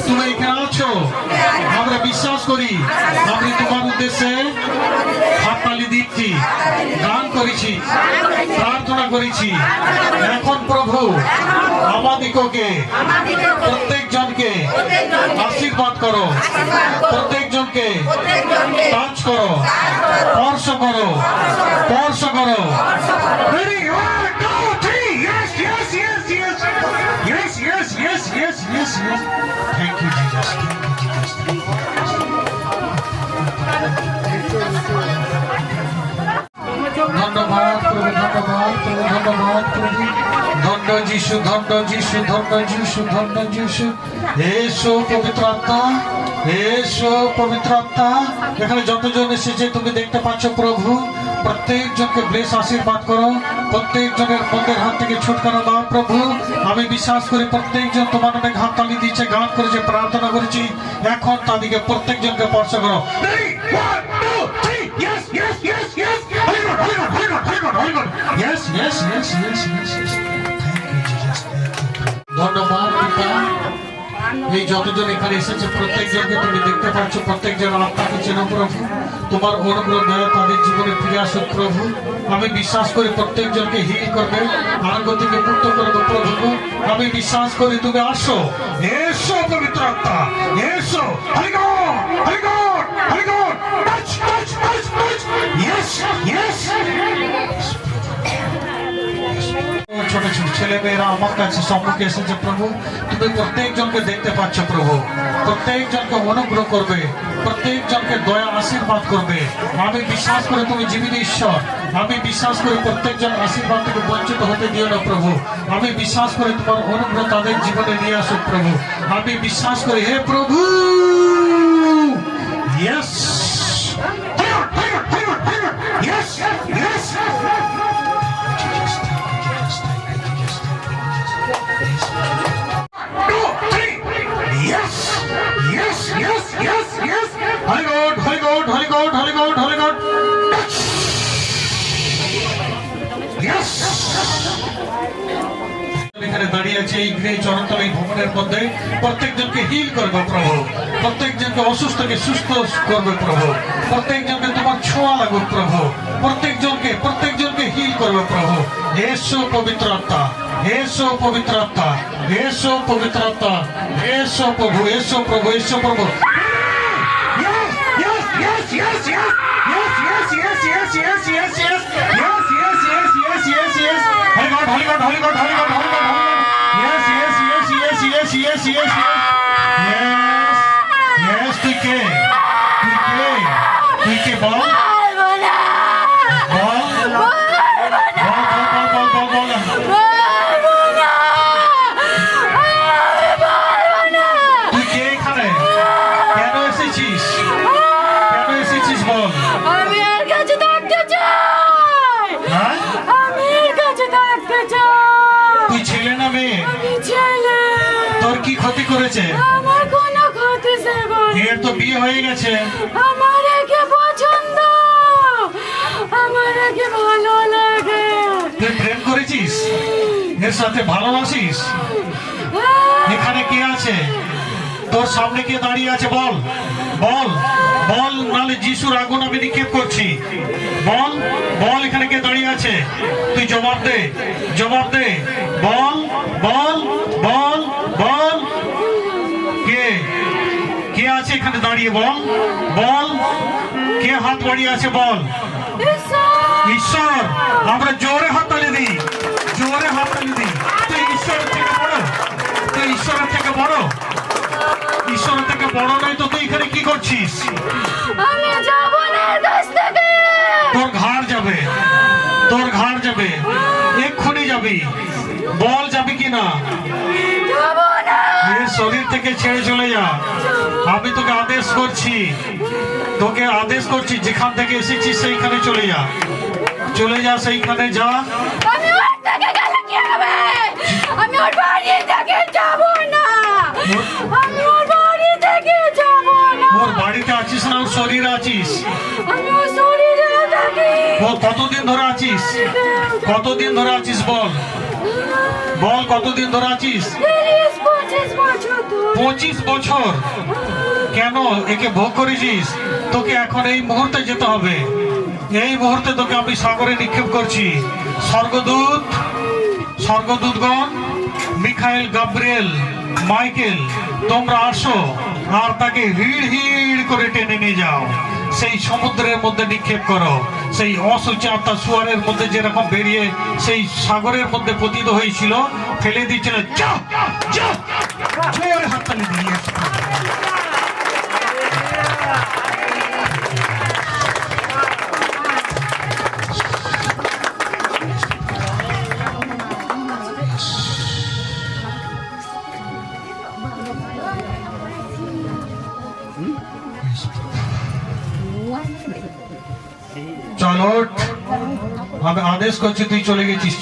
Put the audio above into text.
তুমি এখানে আছো, আমরা বিশ্বাস করি। আমি তোমার উদ্দেশ্যে হাততালি দিচ্ছি, গান করেছি, প্রার্থনা করেছি। এখন প্রভু আমাদিগকে প্রত্যেক জনকে আশীর্বাদ করো, প্রত্যেক জনকে টাচ করো, স্পর্শ করো, স্পর্শ করো। Ready? 1, 2, 3. Yes, yes, yes, yes. Yes, yes, yes, yes, yes, yes. Thank you, Jesus. Thank you, Jesus. Thank you, Jesus. ধন্যবাদ প্রভু, ধন্যবাদ প্রভু, ধন্যবাদ প্রভু। ধন্য যিশু, ধন্য যিশু, ধন্য যিশু, ধন্য যিশু। এসো পবিত্র আত্মা, এসো পবিত্র আত্মা। এখানে যতজন এসেছে তুমি দেখতে পাচ্ছ প্রভু, প্রত্যেক জনকে ব্লেস আশীর্বাদ করো, প্রত্যেক জনের মন্দের হাত থেকে ছুটকারা দাও প্রভু। আমি বিশ্বাস করি প্রত্যেক জন তোমার নামে হাততালি দিচ্ছে, গান করেছে, প্রার্থনা করেছি। এখন তাদেরকে প্রত্যেক জনকে স্পর্শ করো। Yes, yes, yes, yes, yes, yes. Thank you, Jesus. Thank you. ধন্যবাদ পিতা। এই যতজন এখানে এসেছে প্রত্যেক জনকে তুমি দেখতে পাচ্ছ, প্রত্যেক জন আত্মাকে চেনো প্রভু। তোমার অনুগ্রহ দয়া তাদের জীবনে ফিরে আসুক প্রভু। আমি বিশ্বাস করি প্রত্যেক জনকে হিল করবে, আরোগ্য থেকে মুক্ত করবে প্রভু। আমি বিশ্বাস করি তুমি আসো, এসো পবিত্র আত্মা, এসো। Hari god, Hari god, Hari god. Touch, touch, touch, touch. Yes, yes. ছোট ছোট ছেলে মেয়েরা আমার কাছে সম্মুখে এসেছে প্রভু। তুমি প্রত্যেক জনকে দেখতে পাচ্ছ প্রভু, প্রত্যেক জনকে অনুগ্রহ করবে, প্রত্যেক জনকে দয়া আশীর্বাদ করবে। আমি বিশ্বাস করি তুমি জীবিত ঈশ্বর। আমি বিশ্বাস করি প্রত্যেক জন আশীর্বাদ থেকে বঞ্চিত হতে দিও না প্রভু। আমি বিশ্বাস করি তোমার অনুগ্রহ তাদের জীবনে নিয়ে আসুক প্রভু। আমি বিশ্বাস করি হে প্রভু। Yes, yes, yes. Yes, yes, yes, yes, yes. Holy God, Holy God, Holy God, Holy God, Holy God. Yes. এখানে দাঁড়িয়ে আছে এই গৃহে চরণতল এই ভবনের মধ্যে প্রত্যেক জনকে হিল করবে প্রভু, প্রত্যেক জনকে অসুস্থকে সুস্থ করবে প্রভু, প্রত্যেক জনকে তোমার ছোঁয়া লাগুক প্রভু, প্রত্যেক জনকে হিল করবে প্রভু। এসো পবিত্র আত্মা, এসো পবিত্র আত্মা, এসো পবিত্র আত্মা, এসো প্রভু, এসো প্রভু, এসো প্রভু। Holy God, Holy God, Holy God, Holy God, Holy God. Yes, yes, yes, yes, yes, yes, yes, yes. Yes, yes, তুই কে? তুই কে বল? তুই কে এখানে? কেন এসেছিস? কেন এসেছিস বল? আমি এর কাছে থাকতে চাই। হ্যাঁ? আমি এর কাছে থাকতে চাই। তুই ছেলে না মেয়ে? আমি ছেলে। তোর কি ক্ষতি করেছে? আমার কোনো ক্ষতি করেনি। এর তো বিয়ে হয়ে গেছে। আমার একে পছন্দ, আমার একে ভালো লাগে। তুই প্রেম করেছিস? এর সাথে ভালোবাসিস? এখানে কে আছে? তোর সামনে কে দাঁড়িয়ে আছে বল, বল, বল, নালে যিশুর আগুন আমি নিক্ষেপ করছি। বল, বল, এখানে কে দাঁড়িয়ে আছে? তুই জবাব দে, জবাব দে। বল, বল, বল, বল। কে কে আছে এখানে দাঁড়িয়ে? বল, বল, কে হাত বাড়িয়ে আছে? বল। ঈশ্বর। আমরা জোরে হাততালি দিই, জোরে হাততালি দিই। তুই ঈশ্বরের থেকে বড়, তুই ঈশ্বরের থেকে বড়, ঈশ্বরের থেকে বড় নয় তো তুই এখানে কি করছিস? আমি যাব না এর কাছ থেকে। তোর ঘাড় যাবে, তোর ঘাড় যাবে, এক্ষুনি যাবি। বল যাবি কিনা? যাব না। এর শরীর থেকে ছেড়ে চলে যা। আমি তোকে আদেশ করছি, তোকে আদেশ করছি, যেখান থেকে এসেছিস সেইখানে চলে যা, চলে যা, সেইখানে যা। আমি ওর থেকে গেলে কি হবে? আমি ওর বাড়ি থেকে যাব না। আমি ওর বাড়ি থেকে যাব না। ওর বাড়িতে আছিস না ওর শরীরে আছিস? আমি ওর শরীরে থাকি। ও কতদিন ধরে আছিস? কতদিন ধরে আছিস বল, বল, কতদিন ধরে আছিস? 30-35 25 বছর ধরে। 25 বছর কেন একে ভোগ করেছিস? তোকে এখন এই মুহূর্তে যেতে হবে। এই মুহূর্তে তোকে আমি সাগরে নিক্ষেপ করছি। স্বর্গদূতগণ মিখাইল, গাব্রিয়েল, মাইকেল, তোমরা আসো আর তাকে হিড় হিড় করে টেনে নিয়ে যাও। সেই সমুদ্রের মধ্যে নিক্ষেপ করো। সেই অসুচি আত্মা সুয়ারের মধ্যে যেরকম বেরিয়ে সেই সাগরের মধ্যে পতিত হয়েছিল, ফেলে দিয়েছিল। যাও যাও, জোরে হাততালি দিয়ে আসো। চলো, আমি আদেশ করছি, তুই চলে গেছিস।